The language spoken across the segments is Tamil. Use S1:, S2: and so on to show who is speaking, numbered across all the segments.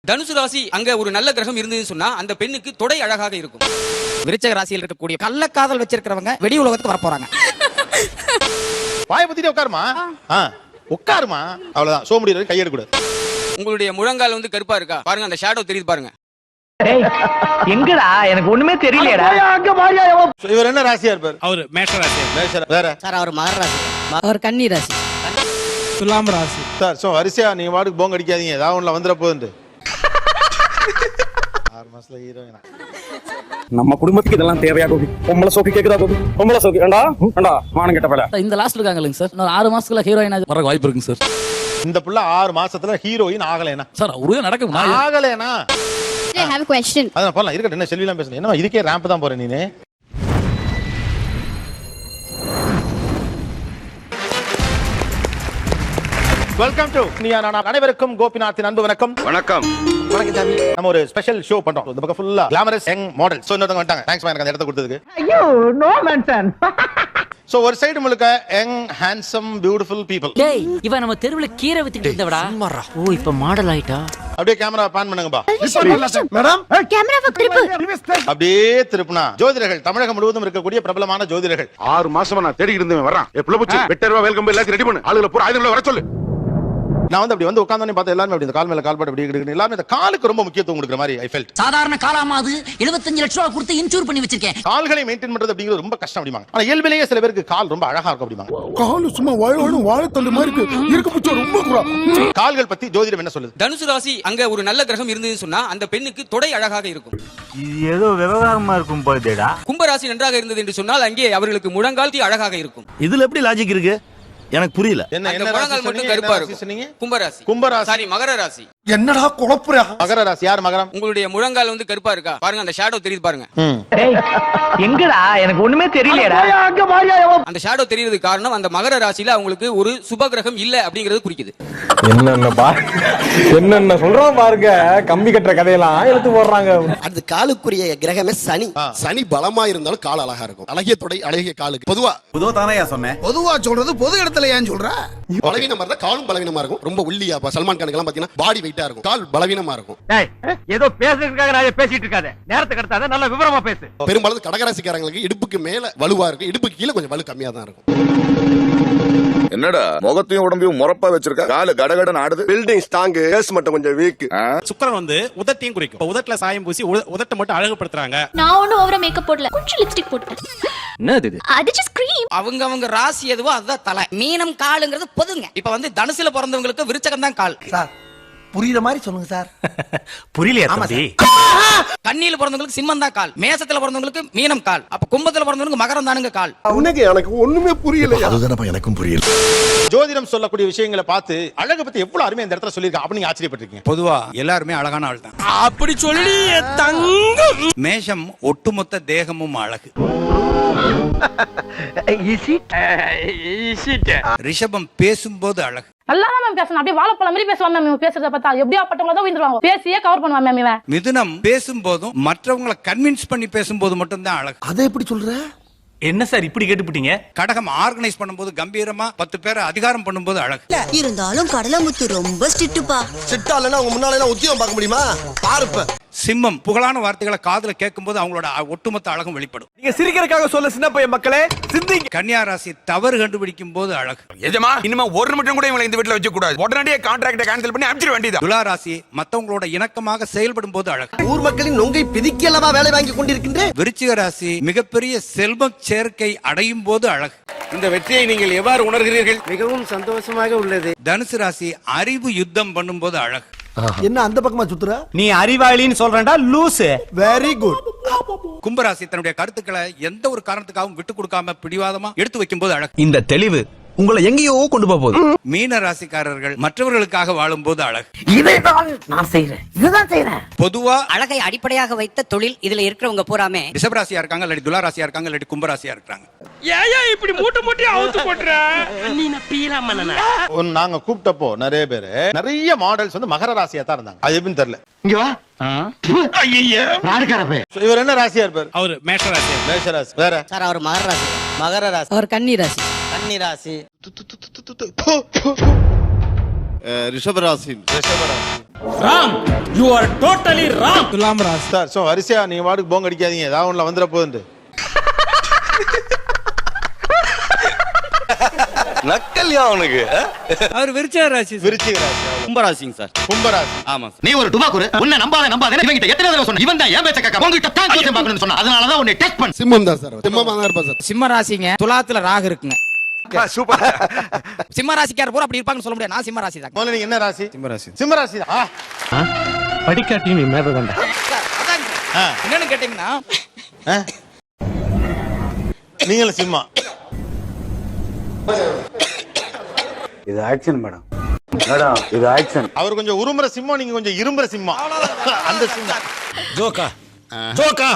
S1: தனுசு ராசி அங்க ஒரு நல்ல கிரகம் இருந்ததுன்னு சொன்னா அந்த பெண்ணுக்கு தொடை அழகாக இருக்கும்.
S2: விருச்சக ராசியில் இருக்கக்கூடிய கள்ளக்காதல் வச்சிருக்கிறவங்க வெடி உலகத்துக்கு வர போறாங்க.
S3: வாயை பத்திட்டு உட்காருமா, உட்காருமா, அவ்வளவுதான். சோ முடியாது, கையெடுக்கூடாது.
S1: உங்களுடைய முழங்கால் வந்து கருப்பா இருக்கா பாருங்க, அந்த ஷேடோ தெரியுது பாருங்க.
S4: எங்கடா எனக்கு ஒண்ணுமே தெரியலடா.
S3: இவர் என்ன ராசியா இருப்பார்?
S5: அவர் மேஷ ராசி.
S3: வேற
S2: சார் அவர் மகர ராசி.
S6: அவர் கன்னி ராசி.
S5: துலாம் ராசி.
S3: சார் சோ வரிசையா நீங்க வாட்டுக்கு போங்க அடிக்காதீங்க, ஏதாவது ஒண்ணுல வந்துட போகுது. 6 மாசத்துல ஹீரோயினா
S7: நம்ம குடும்பத்துக்கு இதெல்லாம் தேவையா கோபி? பொம்பளை சோக்கி கேக்குதா கோபி? பொம்பளை சோக்கி வேண்டா மானம் கெட்ட வேலை.
S6: இந்த லாஸ்ட் இருக்காங்க சார், இன்னொரு 6 மாசத்துல ஹீரோயின் வர வாய்ப்பு இருக்குங்க சார்.
S3: இந்த புள்ள 6 மாசத்துல ஹீரோயின் ஆகலைனா
S6: சார் ஒருவே நடக்கும்
S3: ஆகலைனா.
S8: I have a question.
S3: அதான் போலாம், இருக்கட்டும். என்ன செல்விலாம் பேசணும், என்ன இதுக்கே ரேம்ப் தான் போறேன் நீனே. வெல்கம் டு அனைவருக்கும் கோபிநாத்தின் அன்பு வணக்கம்.
S9: வணக்கம்.
S3: நம்ம ஒரு ஸ்பெஷல் ஷோ பண்றோம். இந்த பக்கம் ஃபுல்லா கிளாமரஸ் யங் மாடல். சோ இன்னொருத்தங்க வந்துட்டாங்க. தேங்க்ஸ் மேன், அந்த இடத்தை கொடுத்ததுக்கு.
S4: ஐயோ நோ மென்ஷன்.
S3: சோ ஒரு சைடு முழுக்க யங் ஹேண்ட்சம் பியூட்டிஃபுல் பீப்பிள்.
S6: டேய் இவன் நம்ம தெருவுல கீரை வித்துட்டு இருந்தவடா. ஓ இப்ப மாடல் ஆயிட்டா.
S3: அப்படியே கேமரா பான் பண்ணுங்கப்பா.
S4: மேடம்
S8: Camera திருப்பு.
S3: அப்படியே திருப்புனா ஜோதிடர்கள் தமிழகம் முழுவதும் இருக்கக்கூடிய பிரபலமான ஜோதிடர்கள்
S9: 6 மாசமா நான் தேடி இருந்தேன் வரான். எப்பல போச்சு? வெட்டர்வா வெல்கம் எல்லாத்தையும் ரெடி பண்ணு. ஆளுகளை பூரா ஆயுதங்களை வர சொல்லு.
S3: நான் வந்து அப்படி வந்து உட்கார்ந்தோனே பார்த்தா எல்லாரும் அப்படி இந்த கால் மேல கால் போட்டு அப்படி இருக்கு. எல்லாரும் இந்த காலுக்கு ரொம்ப முக்கியத்துவம் கொடுக்குற மாதிரி ஐ ஃபெல்ட்.
S6: சாதாரண காலாமா அது 75 லட்சம் ரூபாய் கொடுத்து இன்சூர் பண்ணி வச்சிருக்கேன்.
S3: கால்களை மெயின்டைன் பண்றது அப்படிங்கிறது ரொம்ப கஷ்டம் அப்படிமாங்க. ஆனா இயல்பிலேயே சில பேருக்கு கால் ரொம்ப அழகா இருக்கும் அப்படிமாங்க.
S10: கால் சும்மா வாழைத்தண்டு மாதிரி இருக்கு புச்சோ ரொம்ப குறா.
S3: கால்கள் பத்தி ஜோதிடம் என்ன சொல்லுது?
S1: தனுசு ராசி அங்க ஒரு நல்ல கிரகம் இருந்ததுன்னு சொன்னா அந்த பெண்ணுக்கு தொடை அழகாக இருக்கும்.
S4: இது ஏதோ விவகாரமா இருக்கும் போதேடா.
S1: கும்ப ராசி நன்றாக இருந்தது என்று சொன்னால் அங்கே அவர்களுக்கு முழங்கால் அழகாக இருக்கும்.
S10: இதுல எப்படி லாஜிக் இருக்கு எனக்கு புரியல.
S3: என்ன
S1: அந்த
S3: என்ன
S1: முழங்கால்
S3: ராசி
S1: மட்டும்
S3: சொன்னீங்க?
S1: கருப்பா
S3: என்ன ராசி
S1: இருக்கும்.
S3: சொன்னீங்க?
S1: கும்பராசி.
S3: கும்பராசி.
S1: சாரி மகர ராசி.
S10: என்னடா குழப்புறா?
S3: மகர ராசி. யார் மகரம்?
S1: உங்களுடைய முழங்கால் வந்து கருப்பா இருக்கா பாருங்க, அந்த ஷேடோ தெரியுது பாருங்க.
S4: டேய் எங்கடா எனக்கு ஒண்ணுமே தெரியலடா.
S1: அந்த ஷேடோ தெரியுது காரணம் அந்த மகர ராசியில அவங்களுக்கு ஒரு சுப கிரகம் இல்ல அப்படிங்கிறது குறிக்குது.
S7: என்னென்ன சொல்றோம் பாருங்க, கம்பி கட்டுற கதையெல்லாம் எடுத்து போடுறாங்க.
S11: அது காலுக்குரிய கிரகமே சனி. சனி பலமா இருந்தாலும் கால் அழகா இருக்கும். அழகிய தொடை அழகிய காலுக்கு பொதுவா
S10: தானே சொன்னேன். பொதுவா சொல்றது பொது இடத்துல ஏன் சொல்ற?
S11: பலவீனமா இருந்தா காலும் பலவீனமா இருக்கும். ரொம்ப ஒல்லியா சல்மான் கானுக்கு எல்லாம் பாத்தீங்கன்னா பாடி வெயிட்டா இருக்கும், கால் பலவீனமா இருக்கும்.
S4: டேய் ஏதோ பேசுறதுக்காக நான் பேசிட்டு இருக்காத. நேரத்தை கடத்தாத, நல்ல விவரமா பேசு.
S11: பெரும்பாலும் கடகராசிக்காரங்களுக்கு இடுப்புக்கு மேல வலுவா இருக்கும், இடுப்புக்கு கீழே கொஞ்சம் வலு கம்மியா தான் இருக்கும்.
S9: என்னடா முகத்தையும் உடம்பையும் முறப்பா வச்சிருக்க? காலு கடகடன் ஆடுது.
S11: பில்டிங் ஸ்ட்ராங், கேஸ் மட்டும் கொஞ்சம் வீக்.
S5: சுக்கிரன் வந்து உதட்டையும் குறிக்கும். உதட்டுல சாயம் பூசி உதட்டை மட்டும் அழகுபடுத்துறாங்க.
S8: நான் ஒன்னும் ஓவரா மேக்கப் போடல, கொஞ்சம் லிப்ஸ்டிக் போட்டேன்.
S2: என்னது இது?
S8: அது ஜஸ்ட் கிரீம்.
S2: அவங்க ராசி எதுவோ அதுதான் தலை. மீனம் காலுங்கிறது பொதுங்க. இப்ப வந்து தனுசுல பிறந்தவங்களுக்கு விருச்சகம் தான் கால்.
S10: சார் புரியுற மாதிரி சொல்லுங்க சார்.
S4: புரியலையா தம்பி?
S2: கன்னியில பிறந்தவங்களுக்கு சிம்மம் தான் கால். மேசத்துல பிறந்தவங்களுக்கு மீனம் கால். அப்ப கும்பத்துல பிறந்தவங்களுக்கு மகரம் தானுங்க கால்.
S11: எனக்கு ஒண்ணுமே புரியல. அதுதானப்பா எனக்கும் புரியல.
S3: ஜோதிடம் சொல்லக்கூடிய விஷயங்களை பார்த்து அழகு பத்தி எவ்வளவு அருமையா இந்த இடத்துல சொல்லியிருக்கா அப்படின்னு ஆச்சரியப்பட்டிருக்கீங்க.
S5: பொதுவா எல்லாருமே அழகான ஆள் தான். அப்படி சொல்லி தங்கம். மேஷம் ஒட்டுமொத்த தேகமும் அழகு. ரிஷபம் பேசும்போது அழகு.
S6: நல்லா தான் மேம் பேசணும், அப்படியே வாழைப்பழம் மாதிரி பேசுவாங்க மேம். பேசுறத பார்த்தா எப்படியா பட்டவங்கள தான் விழுந்துருவாங்க. பேசியே கவர் பண்ணுவாங்க மேம் இவன்.
S5: மிதுனம் பேசும்போதும் மற்றவங்களை கன்வின்ஸ் பண்ணி பேசும்போது மட்டும்தான் அழகு.
S10: அதை எப்படி சொல்ற?
S4: என்ன சார் இப்படி கேட்டுப்பிட்டீங்க?
S5: கடகம் ஆர்கனைஸ் பண்ணும்போது கம்பீரமா 10 பேரை அதிகாரம் பண்ணும்போது அழகு.
S8: இருந்தாலும் கடலமுத்து ரொம்ப ஸ்ட்ரிக்ட்பா.
S11: சிட்டாலனா அவங்க முன்னால எல்லாம் உத்தியோகம் பார்க்க முடியுமா? பாருப்ப.
S5: சிம்மம் புகழான வார்த்தைகளை காதுல கேட்கும்போது அவங்களோட ஒட்டுமொத்த அழகும் வெளிப்படும்.
S7: நீங்க சிரிக்கிறதுக்காக சொல்ல சின்ன பையன் மக்களே சிந்திங்க.
S5: கன்னியா ராசி தவறு கண்டுபிடிக்கும் போது அழகு.
S9: எஜமா இனிமே ஒரு நிமிடம் கூட இவங்களை இந்த வீட்டுல வச்சு கூடாது. உடனடியே கான்ட்ராக்டை கேன்சல் பண்ணி அனுப்பிச்சிட வேண்டியது.
S5: துலா ராசி மத்தவங்களோட இணக்கமாக செயல்படும் போது அழகு.
S11: ஊர் மக்களின் நொங்கை பிதிக்கலவா வேலை வாங்கி கொண்டிருக்கின்றேன்.
S5: விருச்சிக ராசி மிகப்பெரிய செல்வ சேர்க்கை அடையும் போது அழகு.
S9: இந்த வெற்றியை நீங்கள் எவ்வாறு உணர்கிறீர்கள்?
S11: மிகவும் சந்தோஷமாக உள்ளது.
S5: தனுசு ராசி அறிவு யுத்தம் பண்ணும்போது அழகு.
S10: என்ன அந்த பக்கமா சுத்துற?
S4: நீ அறிவாளின்னு சொல்றேன்டா லூசு.
S10: Very good.
S5: கும்பராசி தன்னுடைய கருத்துக்களை எந்த ஒரு காரணத்துக்காகவும் விட்டு கொடுக்காம பிடிவாதமா எடுத்து வைக்கும் போது அழகு.
S7: இந்த தெளிவு உங்களை எங்கேயோ கொண்டு போகுது.
S5: மீன ராசிக்காரர்கள் மற்றவர்களுக்காக வாழும் போது அழகு.
S6: இதைதான் நான் செய்றேன், இதுதான் செய்றேன்.
S5: பொதுவா
S2: அழகை அடிப்படையாக வைத்த தொழில் இதுல இருக்கிறவங்க பூராமே
S5: ரிஷபராசியா இருக்காங்க, இல்லாட்டி துலா ராசியா இருக்காங்க, இல்லாட்டி கும்பராசியா இருக்காங்க.
S4: இப்படி மூட்டை அவுத்து போடுற நீ பீலாம் பண்ணனா?
S3: நாங்க கூப்பிட்டப்போ நிறைய பேரு நிறைய மாடல்ஸ் வந்து மகர ராசியா தான் இருந்தாங்க. அது எப்படின்னு தெரியல.
S11: இங்க வா.
S3: இவர் என்ன ராசியா இருப்பார்?
S5: அவர் மேஷ ராசி.
S3: மேஷ ராசி. வேற
S2: சார் அவர் மகர ராசி.
S6: மகர ராசி. அவர் கன்னி ராசி.
S2: கன்னி ராசி.
S11: ரிஷபராசி.
S7: Ram you are totally Ram.
S2: துலாம் ராசி.
S3: சார் சோ வரிசையா நீங்க வாட்டுக்கு போங்க அடிக்காதீங்க, ஏதாவது ஒண்ணுல வந்துட போகுது.
S11: நக்கல்யா அவனுக்கு.
S2: அவர் விருச்சிக ராசி.
S3: விருச்சிக ராசி.
S5: கும்பராசிங்க சார்.
S3: கும்பராசி.
S5: ஆமா சார்.
S11: நீ ஒரு டுபாக்குரு. உன்னை நம்பாத இவங்கிட்ட எத்தனை தடவை சொன்ன? இவன் தான் ஏன் பேச்ச கேட்க உங்ககிட்ட தான் ஜோசியம் பார்க்கணும்னு சொன்னா. அதனால தான் உன்னை டெஸ்ட் பண்ண. சிம்மம் தான் சார். சிம்மமா தான் இருப்பா சார்.
S2: சிம்ம ராசிங்க. துலாத்துல ராகு இருக்குங்க.
S11: சூப்பர்.
S2: சிம்ம ராசிக்கார பூரா அப்படி இருப்பாங்கன்னு சொல்ல முடியாது. நான் சிம்ம ராசி தான்.
S3: முதல்ல நீங்க என்ன ராசி?
S5: சிம்மராசி.
S3: சிம்மராசி தான்.
S4: படிக்காட்டி நீ மேல வேண்டாம்.
S2: என்னன்னு கேட்டீங்கன்னா
S3: நீங்களும் சிம்மா.
S7: இது ஆக்சன் மேடம். மேடம் இது ஆக்சன்.
S3: அவர் கொஞ்சம் உருமுற சிம்மம், நீங்க கொஞ்சம் இரும்புற சிம்மம். அந்த சிம்மம்.
S7: ஜோக்கா ஜோக்கா.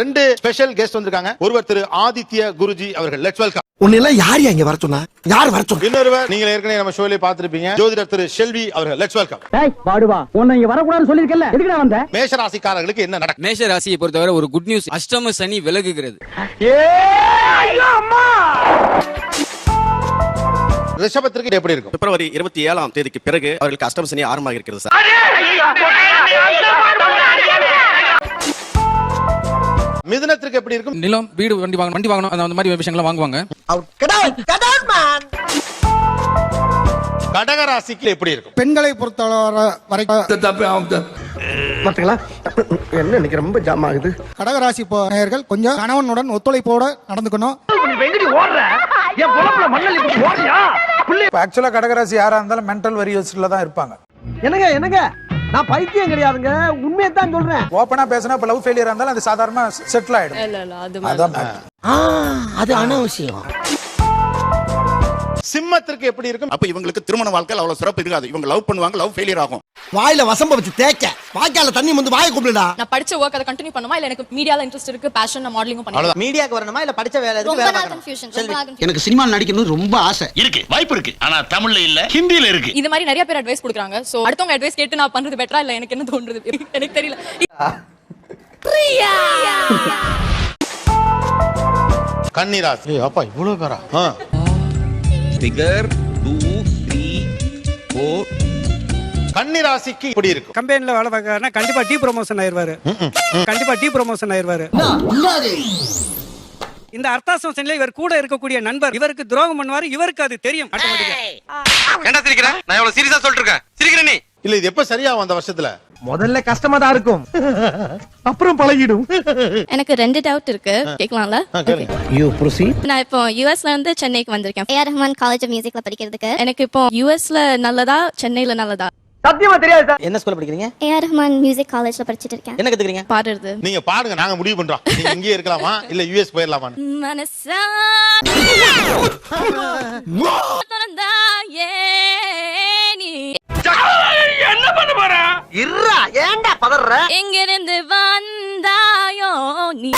S3: ரெண்டு ஸ்பெஷல் கெஸ்ட் வந்திருக்காங்க. ஒருவர் திரு ஆதித்ய குருஜி அவர்கள். Let's welcome.
S10: உன்னெல்லாம் யார் இங்க வர சொன்னா? யார் வர சொன்னா?
S3: இன்னொருவர் நீங்க ஏற்கனவே நம்ம ஷோல பாத்துருப்பீங்க, ஜோதிடர் திரு செல்வி அவர்கள். Let's welcome.
S4: பாடுவா உன்னை இங்க வரக்கூடாதுன்னு சொல்லிருக்கல, எதுக்குடா வந்த?
S3: மேஷ ராசிக்காரர்களுக்கு என்ன நடக்கும்?
S1: மேஷ ராசியை பொறுத்தவரை ஒரு குட் நியூஸ், அஷ்டம சனி விலகுகிறது.
S3: ரிஷபத்திற்கு எப்படி இருக்கும்?
S11: பிப்ரவரி 27ஆம் தேதிக்கு பிறகு அவர்களுக்கு அஷ்டம சனி ஆரம்பமாக இருக்கிறது சார்.
S3: மிதுனத்திற்கு எப்படி இருக்கும்?
S2: நிலம், வீடு, வண்டி வாங்கணும் அந்த மாதிரி விஷயங்கள்லாம் வாங்குவாங்க.
S3: கடக ராசிக்கு எப்படி இருக்கும்?
S10: பெண்களை பொறுத்தவரை வரைக்கும் என்ன இன்னைக்கு ரொம்ப ஜாம் ஆகுது. கடகராசி நேயர்கள் கொஞ்சம் கணவனுடன் ஒத்துழைப்போட நடந்துக்கணும்.
S4: ஆக்சுவலா கடகராசி யாரா இருந்தாலும் மென்டல் வெரியஸ்ல தான் இருப்பாங்க. என்னங்க நான் பைத்தியம் கிடையாதுங்க, உண்மையை தான் சொல்றேன். ஓபனா பேசினா இப்ப லவ் ஃபெயிலியர் இருந்தாலும் அது சாதாரணமா செட்டில் ஆயிடும்.
S10: அது அனாவசியம்.
S3: சிம்மத்திற்கு எப்படி இருக்கும்?
S11: அப்ப இவங்களுக்கு திருமண வாழ்க்கையில் அவ்வளவு சிறப்பு இருக்காது. இவங்க லவ் பண்ணுவாங்க, லவ் ஃபெயிலியர் ஆகும்.
S10: வாயில வசம்ப வச்சு தேய்க்க வாய்க்கால தண்ணி வந்து வாயை கூப்பிடுடா.
S8: நான் படிச்ச ஒர்க் அதை கண்டினியூ பண்ணுமா இல்ல எனக்கு மீடியால இன்ட்ரெஸ்ட் இருக்கு, பேஷன், நான் மாடலிங்கும் பண்ணுவேன்.
S2: மீடியாக்கு வரணுமா இல்ல படிச்ச வேலை எதுக்கு வேற பார்க்கணும்?
S11: எனக்கு சினிமா நடிக்கணும்னு ரொம்ப ஆசை இருக்கு, வாய்ப்பு இருக்கு. ஆனா தமிழ்ல இல்ல, ஹிந்தில இருக்கு.
S8: இது மாதிரி நிறைய பேர் அட்வைஸ் கொடுக்குறாங்க. சோ அடுத்தவங்க அட்வைஸ் கேட்டு நான் பண்றது பெட்டரா இல்ல எனக்கு என்ன தோன்றது எனக்கு தெரியல.
S3: கன்னி ராசி. அப்பா இவ்வளவு பேரா?
S5: ஃபிகர் 2 3 4.
S3: கன்னி ராசிக்கு இப்படி இருக்கும்?
S4: கம்பெனில வேலை பார்க்கறனா கண்டிப்பா டீ ப்ரமோஷன் ஆயிருவாரு. கண்டிப்பா டீ ப்ரமோஷன் ஆயிருவாரு. இந்த அர்த்தாசம்ல இவர் கூட இருக்கக்கூடிய நண்பர் இவருக்கு துரோகம் பண்ணுவாரு, இவருக்கு அது தெரியும்.
S5: என்ன சிரிக்கிற? நான் எவ்வளவு சீரியஸா சொல்லிட்டு இருக்கேன். சிரிக்கிற நீ?
S3: இல்ல இது எப்ப சரியாகும் அந்த வருஷத்துல?
S4: முதல்ல கஷ்டமா தான் இருக்கும், அப்புறம் பழகிடும்.
S8: எனக்கு ரெண்டு டவுட் இருக்கு, கேட்கலாம்ல? நான் இப்போ யுஎஸ்ல இருந்து சென்னைக்கு வந்திருக்கேன். ஏஆர் ரஹ்மான் காலேஜ் ஆஃப் மியூசிக்ல படிக்கிறதுக்கு. எனக்கு இப்போ யுஎஸ்ல நல்லதா சென்னையில நல்லதா?
S4: சத்தியமா தெரியாது சார்.
S2: என்ன ஸ்கூல்ல படிக்கிறீங்க?
S8: ஏஆர் ரஹ்மான் மியூசிக் காலேஜ்ல படிச்சிட்டு இருக்கேன்.
S2: என்ன கத்துக்கிறீங்க?
S8: பாடுறது.
S3: நீங்க பாடுங்க, நாங்க முடிவு பண்றோம். நீங்க இங்கே இருக்கலாமா இல்ல யுஎஸ் போயிடலாமா?
S8: மனசா தரந்தா ஏனி
S4: என்ன பண்ண போற? இருடா, ஏன்டா பதற?
S8: எங்கிருந்து வந்தாயோ நீ?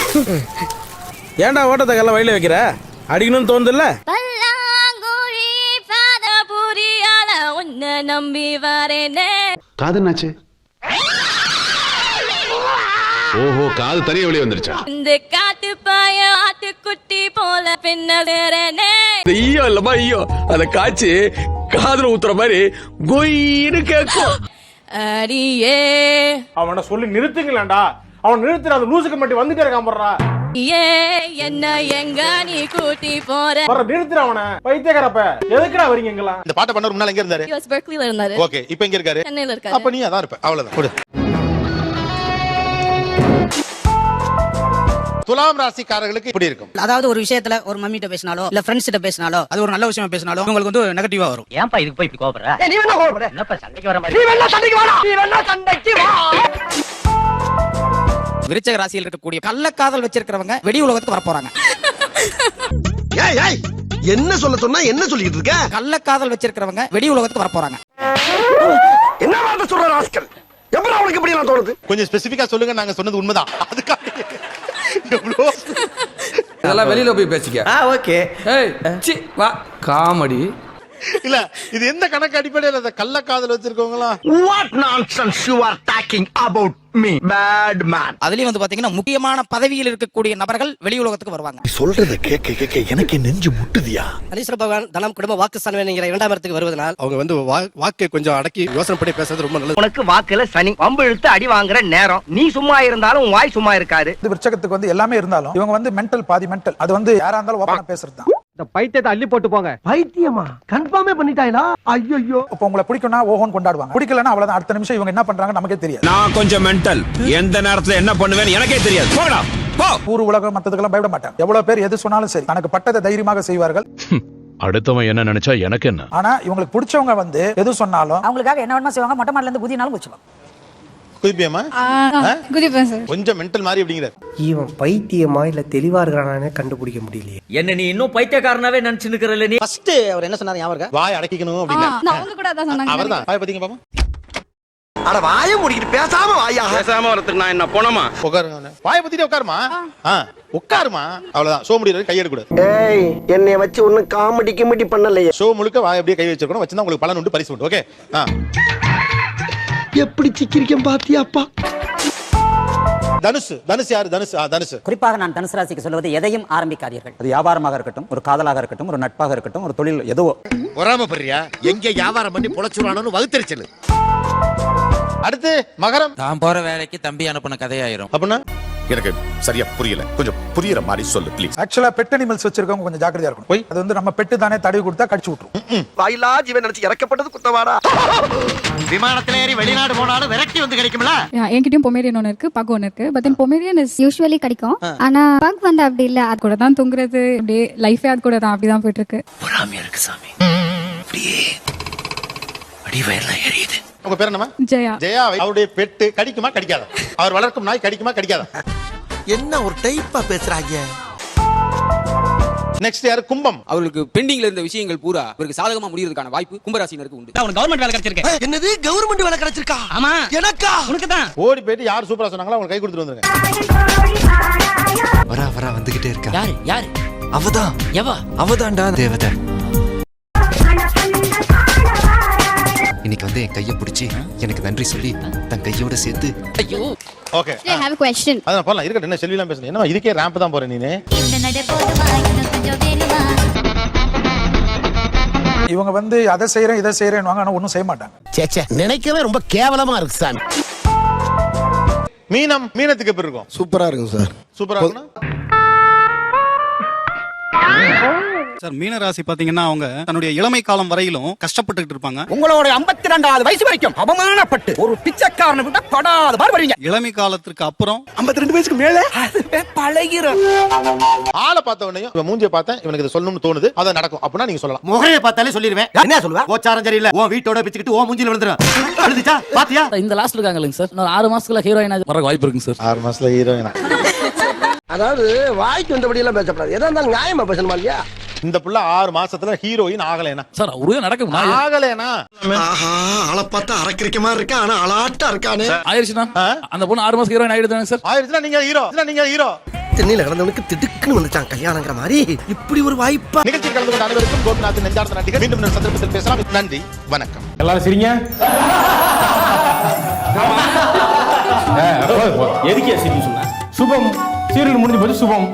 S7: ஏன்டா ஓட்டத்தை கல்ல வயல வைக்கிற? அடிக்கணும்னு தோணுதுல்ல?
S8: பல்லாங்குழி பாத புரியால உன்னை நம்பி வரேனே.
S10: காதுனாச்சு. ஓஹோ, காது தனியா வெளிய வந்துருச்சா?
S8: இந்த காட்டு பாய ஆட்டுக்குட்டி போல பின்னலேறனே.
S7: ஐயோ இல்லமா ஐயோ, அத காய்ச்சி காதுல ஊத்துற மாதிரி கொயின்னு கேட்கும்.
S8: அடியே
S4: அவனை சொல்லி நிறுத்துங்களேன்டா. அவன் நிறுத்துற அந்த லூசுக்கு மட்டும் வந்துட்டே இருக்கான் போறா.
S8: ஏ என்ன எங்க நீ கூட்டி போற?
S4: வர நிறுத்துற அவனை, பைத்தியக்காரப்ப. எதுக்குடா வரீங்க எங்கலாம்?
S3: இந்த பாட்டு பண்ணவர் முன்னால எங்க இருந்தாரு?
S8: யுஎஸ் பெர்க்லில இருந்தாரு.
S3: ஓகே, இப்போ எங்க இருக்காரு?
S8: சென்னையில இருக்காரு.
S3: அப்ப நீ அதான் இருப்ப. அவ்வளவுதான். கொடு. துலாம் ராசிக்காரர்களுக்கு இப்படி இருக்கும்?
S2: அதாவது ஒரு விஷயத்துல ஒரு மம்மிட்ட பேசினாலோ இல்ல ஃப்ரெண்ட்ஸ் கிட்ட பேசினாலோ அது ஒரு நல்ல விஷயமா பேசினாலோ உங்களுக்கு வந்து நெகட்டிவா வரும்.
S4: ஏன்பா இதுக்கு போய் இப்படி கோபப்படுற? நீ வேணா கோபப்பட. என்னப்பா சண்டைக்கு வர மாதிரி? நீ வேணா சண்டைக்கு வாடா. நீ வேணா சண்டைக்கு வா.
S2: விருச்சிக ராசியில் இருக்கக்கூடிய கள்ளக்காதல் வச்சிருக்கிறவங்க வெடி உலகத்துக்கு வர போறாங்க.
S10: ஏய் ஏய், என்ன சொல்ல சொன்னா என்ன சொல்லிட்டு இருக்க?
S2: கள்ளக்காதல் வச்சிருக்கிறவங்க வெடி உலகத்துக்கு வர போறாங்க.
S10: என்ன வார்த்தை சொல்ற ராஸ்கல்? எப்பற அவனுக்கு இப்படி எல்லாம் தோணுது?
S3: கொஞ்சம் ஸ்பெசிபிக்கா சொல்லுங்க, நாங்க சொன்னது உண்மைதான். அதுக்காக எவ்வளோ
S1: இதெல்லாம் வெளியில போய் பேசிக்க.
S2: ஓகே.
S1: ஏய் சி வா காமெடி.
S3: இல்ல இது எந்த கணக்கு அடிப்படையில் அந்த கள்ளக்காதல் வச்சிருக்கவங்களா?
S11: What nonsense you are talking about me bad man.
S2: அதுலயும் வந்து பாத்தீங்கன்னா முக்கியமான பதவியில் இருக்கக்கூடிய நபர்கள் வெளி உலகத்துக்கு வருவாங்க.
S11: சொல்றத கேட்க கேட்க எனக்கு நெஞ்சு முட்டுதியா.
S2: அலீஸ்வர பகவான் தனம் குடும்ப வாக்கு சனவேங்கிற இரண்டாம் இடத்துக்கு வருவதனால்
S11: அவங்க வந்து வாக்கை கொஞ்சம் அடக்கி யோசனை பண்ணி பேசுறது ரொம்ப நல்லது.
S2: உனக்கு வாக்குல சனி வம்பு இழுத்து அடி வாங்குற நேரம். நீ சும்மா இருந்தாலும் உன் வாய் சும்மா இருக்காது.
S4: இது விருச்சகத்துக்கு வந்து எல்லாமே இருந்தாலும் இவங்க வந்து மென்டல் பாதி மென்டல். அது வந்து யாரா இருந்தாலும் ஓபனா பேசுறது தான்.
S10: இந்த பைத்தியத்தை அள்ளி போட்டு போங்க.
S11: பைத்தியமா கன்ஃபார்மே பண்ணிட்டாங்களா? ஐயோ.
S4: இப்போ உங்களை பிடிக்கும்னா ஓஹோன்னு கொண்டாடுவாங்க, பிடிக்கலன்னா அவ்வளவுதான். அடுத்த நிமிஷம் இவங்க என்ன பண்றாங்க நமக்கே தெரியாது.
S7: நான் கொஞ்சம் மென்டல், எந்த நேரத்துல என்ன பண்ணுவேன்னு எனக்கே தெரியாது. போடா போ.
S4: ஊர் உலகம் மத்ததுக்கெல்லாம் பயப்பட மாட்டாங்க. எவ்வளவு பேர் எது சொன்னாலும் சரி தனக்கு பட்டதை தைரியமாக செய்வார்கள்.
S7: அடுத்தவன் என்ன நினைச்சா எனக்கு என்ன?
S4: ஆனா இவங்களுக்கு பிடிச்சவங்க வந்து எது சொன்னாலும்
S6: அவங்களுக்காக என்ன வேணுமா செய்வாங்க. மொட்டை மாடல இருந்து குதினாலும் குதிச்சுவாங்க.
S3: குதிப்பியமா?
S6: குதிப்பேன் சார்.
S3: கொஞ்சம் மென்டல் மாதிரி அப்படிங்கிற.
S10: இவன் பைத்தியமா இல்ல தெளிவா இருக்கிறானே கண்டுபிடிக்க முடியலையே.
S2: என்ன நீ இன்னும் பைத்தியக்காரனாவே நினைச்சு நிக்கிறல்ல நீ. ஃபர்ஸ்ட் அவர் என்ன சொன்னாரு ஞாபகம் இருக்கா?
S3: வாய் அடக்கிக்கணும் அப்படின்னா
S6: அவங்க கூட அதான் சொன்னாங்க.
S3: அவர்தான். வாய் பாத்தீங்க பாப்பா.
S11: அட வாயை மூடிக்கிட்டு பேசாம வாயா.
S7: பேசாம வரதுக்கு நான் என்ன போனமா?
S3: உட்காருங்க. வாயை பத்திட்டு உட்காருமா. உட்காருமா. அவ்வளவுதான். ஷோ முடியறது கையெடு கூட.
S10: ஏய் என்னைய வச்சு ஒண்ணு காமெடி கிமெடி பண்ணலையே.
S3: ஷோ முழுக்க வாய் அப்படியே கை வச்சிருக்கணும். வச்சிருந்தா உங்களுக்கு பலன் உண்டு, பரிசு உண்டு. ஓகே.
S10: எப்படி சிக்கிரிக்கம் பாத்தியாப்பா.
S3: தனுஷ் யாரு? தனுஷ்.
S2: குறிப்பாக நான் தனுசு ராசிக்கு சொல்வது எதையும் ஆரம்பிக்காதீர்கள். அது வியாபாரமாக இருக்கட்டும், ஒரு காதலாக இருக்கட்டும், ஒரு நட்பாக இருக்கட்டும், ஒரு தொழில் எதுவோ.
S11: பொறாம பண்றியா? எங்க வியாபாரம் பண்ணி பொழைச்சுறானு வகுத்தறிச்சல்.
S3: அடுத்து மகரம்.
S2: தான் போற வேலைக்கு தம்பி அனுப்புன கதையாயிரும்.
S3: அப்படின்னா
S9: எனக்கு சரியா புரியல, கொஞ்சம் புரியுற மாதிரி சொல்லு ப்ளீஸ்.
S4: ஆக்சுவலா பெட் அனிமல்ஸ் வச்சிருக்கவங்க கொஞ்சம் ஜாக்கிரதையா இருக்கணும். போய் அது வந்து நம்ம பெட்டு தானே தடவி கொடுத்தா கடிச்சு விட்டுரும்.
S11: வாயிலா ஜீவன் நினைச்சு இறக்கப்பட்டது குத்தவாடா. விமானத்துல ஏறி வெளிநாடு போனாலும் விரட்டி வந்து கிடைக்கும்ல.
S6: என்கிட்டயும் பொமேரியன் ஒன்னு இருக்கு, பக் ஒன்னு இருக்கு. பட் பொமேரியன் இஸ் யூசுவலி கிடைக்கும். ஆனா பக் வந்து அப்படி இல்ல. அது கூட தான் தூங்குறது, அப்படியே லைஃபே அது கூட தான் அப்படிதான் போயிட்டு இருக்கு.
S11: பொறாமையா இருக்கு சாமி. அப்படியே அடி வயர்லாம் எரியுது.
S3: உங்க பேர் என்னமா?
S6: ஜெயா.
S3: ஜெயா அவருடைய பெட்டு கடிக்குமா கடிக்காதா? அவர் வளர்க்கும் நாய் கடிக்குமா கடிக்காதா?
S11: என்ன ஒரு டைப்பா பேசுறாங்க.
S3: நெக்ஸ்ட் யாரு? கும்பம்.
S1: அவர்களுக்கு பெண்டிங்ல இருந்த விஷயங்கள் பூரா இவருக்கு சாதகமா முடியறதுக்கான வாய்ப்பு கும்பராசினருக்கு உண்டு.
S2: அவனுக்கு கவர்மெண்ட் வேலை கிடைச்சிருக்கு.
S11: என்னது கவர்மெண்ட் வேலை கிடைச்சிருக்கா?
S2: ஆமா.
S11: எனக்கா?
S2: உனக்கு தான்.
S3: ஓடி போயிட்டு யார் சூப்பரா சொன்னாங்களோ அவங்க கை கொடுத்துட்டு வந்துருங்க.
S11: வரா வந்துகிட்டே இருக்கா.
S2: யாரு?
S11: அவதான்.
S2: எவா?
S11: அவதான்டா தேவதை. இன்னைக்கு வந்து என் கையை பிடிச்சி எனக்கு நன்றி சொல்லி தன் கையோட சேர்த்து.
S2: ஐயோ.
S3: Okay.
S8: I have a question.
S3: அதான் போலாம். இருக்கட்டும். என்ன செல்விலாம் பேசுறீங்க? என்ன இதுக்கே ரேம்ப் தான் போறேன் நீனே.
S4: இவங்க வந்து அதை செய்யறேன் இதை செய்யறேன்னு ஆனா ஒன்னும் செய்ய மாட்டாங்க.
S11: சேச்சே நினைக்கவே ரொம்ப கேவலமா இருக்கு சாமி.
S3: மீனத்துக்கு எப்படி இருக்கும்?
S10: சூப்பரா இருக்கும் சார்.
S3: சூப்பரா இருக்கும்னா
S5: சார் மீனராசி பாத்தீங்கன்னா அவங்க தன்னுடைய இளமை காலம் வரையிலும் கஷ்டப்பட்டுட்டு இருப்பாங்க.
S2: உங்களோட 52வது வயசு வரைக்கும் அவமானப்பட்டு ஒரு பிச்சைக்காரனை விட படாத மாதிரி வருவீங்க.
S5: இளமை காலத்திற்கு அப்புறம்
S11: 52 வயசுக்கு மேல
S2: பழகிரும்.
S3: ஆளை பார்த்த உடனே இவன் மூஞ்சியை பார்த்தேன் இவனுக்கு இது சொல்லணும்னு தோணுது, அது நடக்கும். அப்படின்னா நீங்க சொல்லலாம்.
S11: முகையை பார்த்தாலே சொல்லிடுவேன். என்ன சொல்லுவா? ஓச்சாரம் சரியில்லை, உன் வீட்டோட பிச்சுக்கிட்டு உன் மூஞ்சில விழுந்துரும். அழுதுச்சா பாத்தியா?
S2: இந்த லாஸ்ட் இருக்காங்க சார். இன்னொரு 6 மாசத்துல ஹீரோயினா வர வாய்ப்பு இருக்குங்க சார்.
S3: 6 மாசத்துல ஹீரோயினா.
S10: அதாவது வாய்க்கு வந்தபடி எல்லாம் பேசப்படாது. எதா இருந்தாலும் நியாயமா பேசணுமா இல்லையா?
S3: இந்த புள்ள 6 மாசத்துல ஹீரோயின் ஆகலைனா
S2: சார் உருவே நடக்கும்.
S3: ஆகலைனா
S11: ஆஹா ஆளை பார்த்தா அரக்கிரிக்க மாதிரி இருக்கா, ஆனா அலாட்டா இருக்கானே.
S2: ஆயிருச்சுனா அந்த பொண்ணு 6 மாசம் ஹீரோயின் ஆயிடுதாங்க சார்.
S3: ஆயிருச்சுனா நீங்க ஹீரோ.
S10: தென்னையில கிடந்தவனுக்கு திடுக்குன்னு வந்துச்சான் கல்யாணங்கிற மாதிரி. இப்படி ஒரு வாய்ப்பா.
S3: நிகழ்ச்சி கலந்து கொண்ட அனைவருக்கும் கோபிநாத் நெஞ்சார்ந்த நன்றிகள். மீண்டும் ஒரு சந்தர்ப்பத்தில் பேசலாம். நன்றி, வணக்கம்.
S7: எல்லாரும் சிரிங்க. எதுக்கே சிரிக்க சொன்ன? சுபம் சீரியல் முடிஞ்சு போச்சு. சுபம்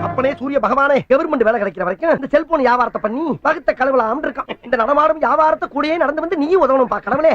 S10: அப்பனே சூரிய பகவானே, கவர்மெண்ட் வேலை கிடைக்கிற வரைக்கும் இந்த செல்போன் வியாபாரத்தை பண்ணி பகுத்த கலவலாம் இருக்கான். இந்த நடமாடும் வியாபாரத்தை கூடயே நடந்து வந்து நீயும் உதவணும் பா கடவுளே.